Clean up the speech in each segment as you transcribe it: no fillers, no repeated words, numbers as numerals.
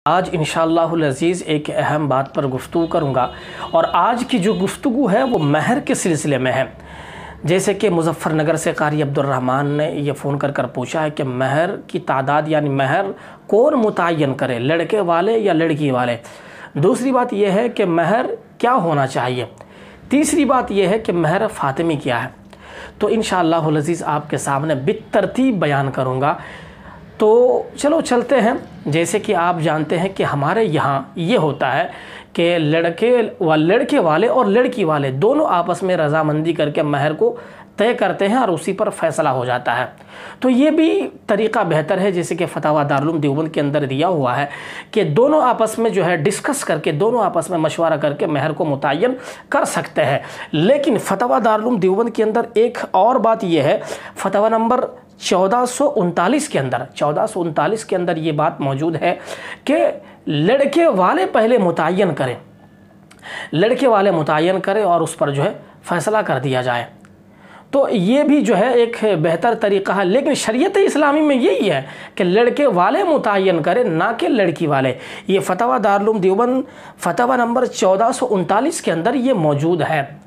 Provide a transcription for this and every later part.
आज इंशाअल्लाहुल अज़ीज़ एक अहम बात पर गुफ्तगू करूँगा और आज की जो गुफ्तगू है वो महर के सिलसिले में है। जैसे कि मुज़फ़्फ़रनगर से कारी अब्दुर्रहमान ने ये फ़ोन कर पूछा है कि महर की तादाद यानी महर कौन मुतय्यन करे, लड़के वाले या लड़की वाले। दूसरी बात यह है कि महर क्या होना चाहिए। तीसरी बात यह है कि महर फ़ातिमी क्या है। तो इंशाअल्लाहुल अज़ीज़ आपके सामने बितरतीब बयान करूँगा। तो चलो चलते हैं। जैसे कि आप जानते हैं कि हमारे यहाँ ये होता है कि लड़के वाले और लड़की वाले दोनों आपस में रज़ामंदी करके महर को तय करते हैं और उसी पर फैसला हो जाता है। तो ये भी तरीक़ा बेहतर है, जैसे कि फतवा दारुल उलूम देवबंद के अंदर दिया हुआ है कि दोनों आपस में जो है डिस्कस करके, दोनों आपस में मशवरा करके महर को मुतय्यन कर सकते हैं। लेकिन फतवा दारुल उलूम देवबंद के अंदर एक और बात यह है, फतवा नंबर 1439 के अंदर ये बात मौजूद है कि लड़के वाले पहले मुतय्यन करें, लड़के वाले मुतय्यन करें और उस पर जो है फ़ैसला कर दिया जाए। तो ये भी जो है एक बेहतर तरीक़ा है। लेकिन शरीयत इस्लामी में यही है कि लड़के वाले मुतय्यन करें, ना कि लड़की वाले। ये फतवा दारुल उलूम देवबंद फतवा नंबर 1439 के अंदर ये मौजूद है।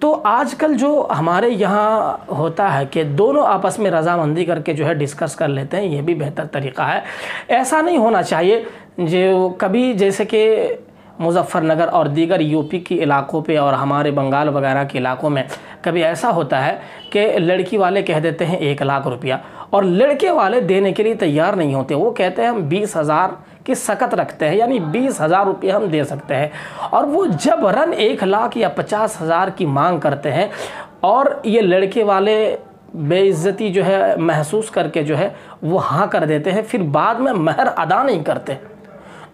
तो आजकल जो हमारे यहाँ होता है कि दोनों आपस में रज़ामंदी करके जो है डिस्कस कर लेते हैं, ये भी बेहतर तरीक़ा है। ऐसा नहीं होना चाहिए जो कभी जैसे कि मुज़फ़्फ़रनगर और दीगर यूपी के इलाक़ों पे और हमारे बंगाल वगैरह के इलाक़ों में कभी ऐसा होता है कि लड़की वाले कह देते हैं 1 लाख रुपया और लड़के वाले देने के लिए तैयार नहीं होते। वो कहते हैं हम 20,000 की सकत रखते हैं, यानी 20,000 रुपये हम दे सकते हैं। और वो जबरन 1 लाख या 50,000 की मांग करते हैं और ये लड़के वाले बेइज्जती जो है महसूस करके जो है वो हाँ कर देते हैं, फिर बाद में महर अदा नहीं करते।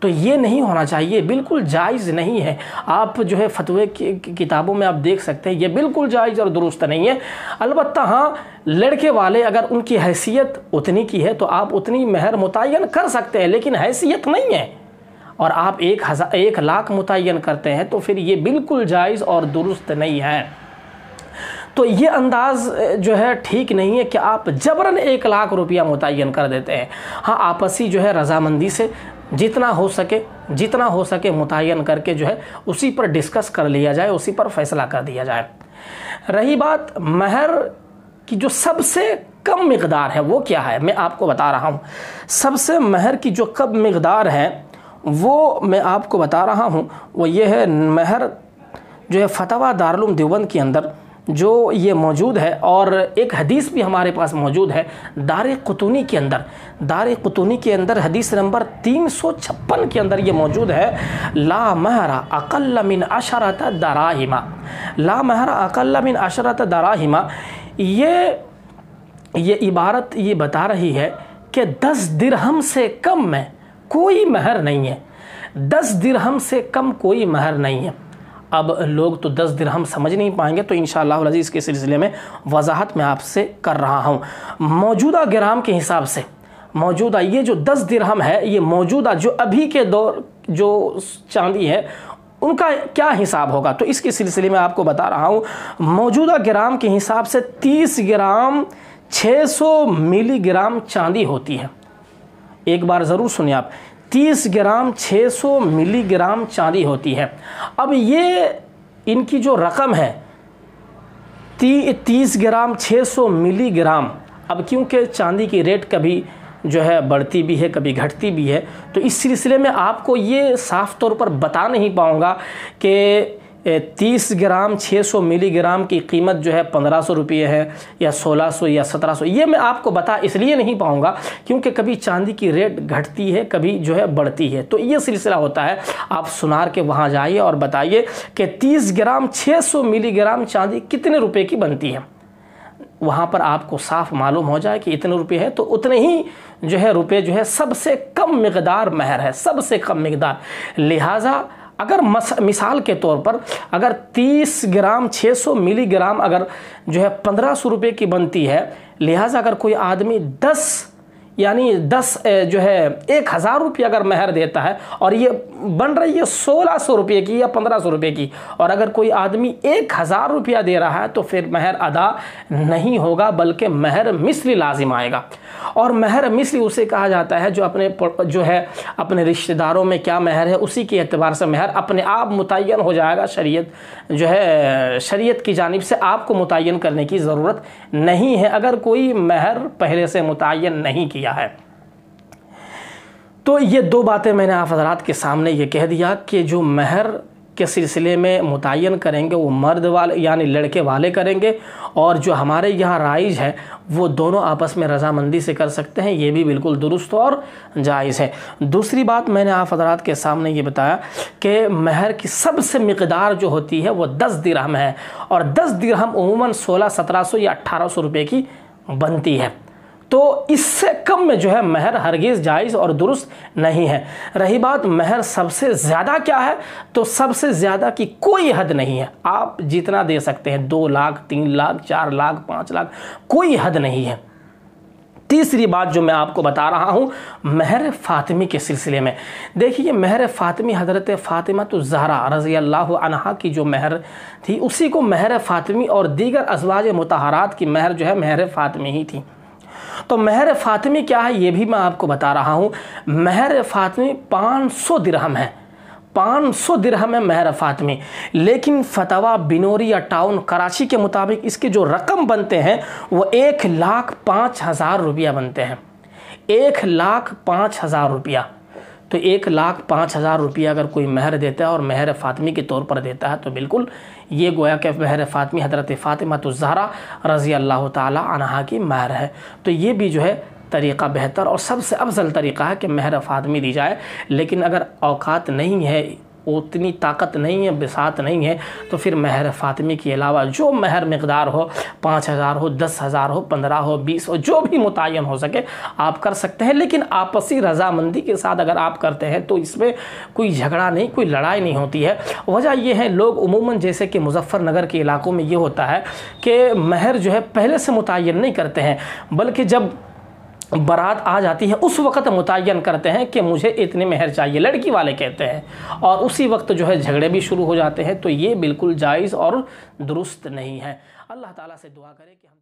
तो ये नहीं होना चाहिए, बिल्कुल जायज़ नहीं है। आप जो है फतवे की किताबों में आप देख सकते हैं, ये बिल्कुल जायज़ और दुरुस्त नहीं है। अलबत्ता हाँ, लड़के वाले अगर उनकी हैसियत उतनी की है तो आप उतनी महर मुतय्यन कर सकते हैं, लेकिन हैसियत नहीं है और आप 1 लाख मुतय्यन करते हैं तो फिर ये बिल्कुल जायज़ और दुरुस्त नहीं है। तो ये अंदाज़ जो है ठीक नहीं है कि आप जबरन 1 लाख रुपया मुतय्यन कर देते हैं। हाँ, आपसी जो है रज़ामंदी से जितना हो सके मुतय्यन करके जो है उसी पर डिस्कस कर लिया जाए, उसी पर फैसला कर दिया जाए। रही बात महर की जो सबसे कम मिक़दार है वो क्या है, मैं आपको बता रहा हूँ। सबसे महर की जो कम मिक़दार है वो मैं आपको बता रहा हूँ, वो ये है महर जो है फतवा दारुल उलूम देवबंद के अंदर जो ये मौजूद है। और एक हदीस भी हमारे पास मौजूद है दार क़ुतूनी के अंदर हदीस नंबर 356 के अंदर ये मौजूद है, ला महरा अक़ल्ल मिन अशरत दराहिमा, ला महरा अक़ल्ल मिन अशरत दराहिमा। ये इबारत ये बता रही है कि 10 दिरहम से कम में कोई महर नहीं है, 10 दिरहम से कम कोई महर नहीं है। अब लोग तो 10 दिरहम समझ नहीं पाएंगे, तो इंशाअल्लाह अज़ीज़ के सिलसिले में वजाहत मैं आपसे कर रहा हूँ। मौजूदा ग्राम के हिसाब से मौजूदा ये जो 10 दिरहम है, ये मौजूदा जो अभी के दौर जो चांदी है उनका क्या हिसाब होगा, तो इसके सिलसिले में आपको बता रहा हूँ। मौजूदा ग्राम के हिसाब से 30 ग्राम 600 मिलीग्राम चांदी होती है। एक बार ज़रूर सुनिए आप, 30 ग्राम 600 मिलीग्राम चांदी होती है। अब ये इनकी जो रकम है 30 ग्राम 600 मिलीग्राम, अब क्योंकि चांदी की रेट कभी जो है बढ़ती भी है कभी घटती भी है, तो इस सिलसिले में आपको ये साफ़ तौर पर बता नहीं पाऊँगा कि 30 ग्राम 600 मिलीग्राम की कीमत जो है 1500 रुपये है या 1600 या 1700। ये मैं आपको बता इसलिए नहीं पाऊँगा क्योंकि कभी चांदी की रेट घटती है कभी जो है बढ़ती है। तो ये सिलसिला होता है। आप सुनार के वहाँ जाइए और बताइए कि 30 ग्राम 600 मिलीग्राम चांदी कितने रुपए की बनती है। वहाँ पर आपको साफ मालूम हो जाए कि इतने रुपये है, तो उतने ही जो है रुपये जो है सबसे कम मिक़दार महर है, सबसे कम मिक़दार। लिहाजा अगर मिसाल के तौर पर अगर 30 ग्राम 600 मिलीग्राम अगर जो है 1500 रुपये की बनती है, लिहाजा अगर कोई आदमी 10 जो है 1000 रुपये अगर महर देता है और ये बन रही है 1600 रुपये की या 1500 रुपये की, और अगर कोई आदमी 1000 रुपया दे रहा है तो फिर महर अदा नहीं होगा बल्कि महर मिस्ली लाजिम आएगा। और महर मिस्री उसे कहा जाता है जो अपने रिश्तेदारों में क्या महर है उसी के एतबार से महर अपने आप मुतय्यन हो जाएगा। शरीयत की जानिब से आपको मुतय्यन करने की ज़रूरत नहीं है अगर कोई महर पहले से मुतय्यन नहीं किया है। तो ये दो बातें मैंने आप हज़रात के सामने ये कह दिया कि जो महर के सिलसिले में मुतय्यन करेंगे वो मर्द वाले यानी लड़के वाले करेंगे, और जो हमारे यहाँ राइज है वो दोनों आपस में रज़ामंदी से कर सकते हैं, ये भी बिल्कुल दुरुस्त और जायज़ है। दूसरी बात मैंने आप हज़रात के सामने ये बताया कि महर की सबसे मिक़दार जो होती है वो 10 दिरहम है, और 10 दिरहम उमूमन 1600-1700 या 1800 रुपये की बनती है। तो इससे कम में जो है महर हरगिज़ जायज़ और दुरुस्त नहीं है। रही बात महर सबसे ज़्यादा क्या है, तो सबसे ज़्यादा की कोई हद नहीं है, आप जितना दे सकते हैं, 2 लाख 3 लाख 4 लाख 5 लाख, कोई हद नहीं है। तीसरी बात जो मैं आपको बता रहा हूँ महर फ़ातिमी के सिलसिले में, देखिए महर फ़ातिमी हज़रत फ़ातिमा तो ज़हरा रज़ी अल्लाह अन्हा की जो महर थी उसी को महर फ़ातिमी और दीगर अज़वाज मुतहरात की महर जो है महर फ़ातिमी ही थी। तो महर फ़ातिमी क्या है ये भी मैं आपको बता रहा हूँ। महर फ़ातिमी 500 दिरहम है, 500 दिरहम है महर फ़ातिमी, लेकिन फतवा बिनोरिया टाउन कराची के मुताबिक इसके जो रकम बनते हैं वो 1,05,000 रुपया बनते हैं, 1,05,000 रुपया। तो 1,05,000 रुपया अगर कोई महर देता है और महर फ़ातिमी के तौर पर देता है तो बिल्कुल ये गोया कि महर फ़ातिमी हज़रत फ़ातिमा तो ज़हरा रज़ी अल्लाह ताला अन्हा की महर है। तो ये भी जो है तरीक़ा बेहतर और सबसे अफजल तरीक़ा है कि महर फ़ातिमी दी जाए। लेकिन अगर औकात नहीं है, उतनी ताकत नहीं है, बिसात नहीं है, तो फिर महर फ़ातिमी के अलावा जो महर मिक़दार हो, 5,000 हो, 10,000 हो, 15 हो, 20 हो, जो भी मुतय्यन हो सके आप कर सकते हैं। लेकिन आपसी रज़ामंदी के साथ अगर आप करते हैं तो इसमें कोई झगड़ा नहीं, कोई लड़ाई नहीं होती है। वजह यह है लोग उमूमन जैसे कि मुज़फ़्फ़रनगर के इलाक़ों में ये होता है कि महर जो है पहले से मुतय्यन नहीं करते हैं, बल्कि जब बारात आ जाती है उस वक़्त मुतय्यन करते हैं कि मुझे इतने महर चाहिए, लड़की वाले कहते हैं, और उसी वक्त जो है झगड़े भी शुरू हो जाते हैं। तो ये बिल्कुल जायज़ और दुरुस्त नहीं है। अल्लाह ताला से दुआ करें कि हम